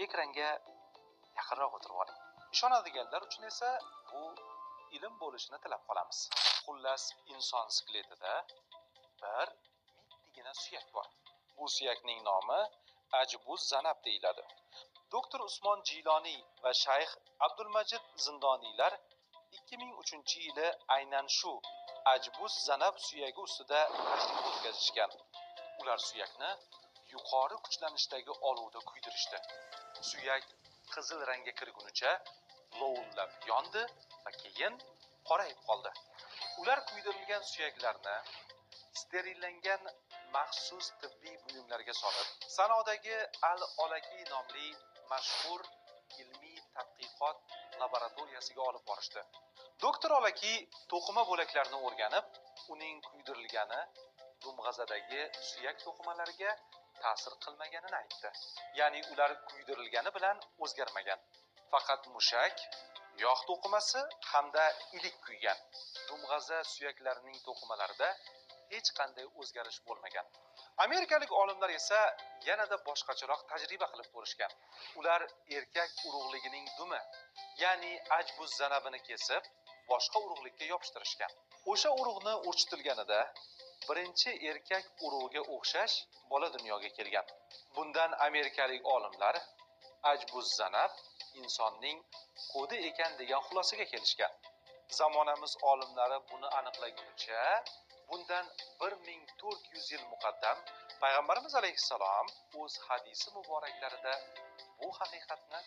ekranga yaqinroq o'tirib oling. Ishonadiganlar uchun esa bu ilm bo'lishini tilab qolamiz. Xullas, inson skeletida bir mittigina suyak bor. Bu suyakning nomi ajbuz zanab deyiladi. Doktor Usmon Jiloniy va shayx Abdulmajid Zindoniylar 2003-yili aynan shu ajbuz zanab suyagi ustida tadqiqot o'tkazishgan. Ular suyakni yuqori kuchlanishdagi olovda kuydirishdi. Suyak qizil rangga kirgunicha lovullab yondi va keyin qorayib qoldi. Ular kuydirilgan suyaklarni sterillangan maxsus tibbiy buyumlarga solib, Sanodagi Al-Olaki nomli mashhur ilmiy tadqiqot laboratoriyasiga olib borishdi. Doktor Olaki to'qima bo'laklarini o'rganib, uning kuydirilgani dumg'azadagi suyak to'qimalariga ta'sir qilmaganini aytdi. Ya'ni ular kuydirilgani bilan o'zgarmagan. Faqat mushak, yog' to'qimasi hamda ilik kuygan. Dumg'aza suyaklarining to'qimalarida hech qanday o'zgarish bo'lmagan. Amerikalik olimlar esa yanada boshqacharoq tajriba qilib ko'rishgan. Ular erkak urug'ligining dumi, ya'ni ajbuz zanabini kesib, boshqa urug'likka yopishtirishgan. O'sha urug'ni urchitilganida birinchi erkak urug'iga o'xshash bola dunyoga kelgan. Bundan amerikalik olimlar ajbuz zanab insonning kodi ekan degan xulosaga kelishgan. Zamonamiz olimlari buni aniqlaguncha bundan 1400 yil muqaddam payg'ambarimiz alayhissalom o'z hadisi muboraklarida bu haqiqatni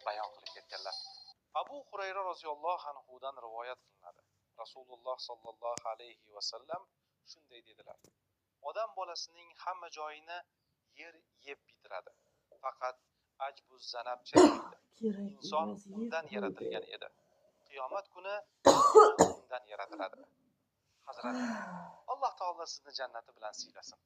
bayon qilib ketganlar. Abu Hurayra roziyallohu anhu dan rivoyat qilinadi. Rasululloh sallallohu alayhi va sallam shunday dedilar: odam bolasining hamma joyini yer yeb bitiradi, faqat ajbuz zanab chirimaydi. Inson undan yaratilgan edi. Qiyomat kuni undan yaratiladi. Hazrat, Alloh taolo sizni jannati bilan siylasin.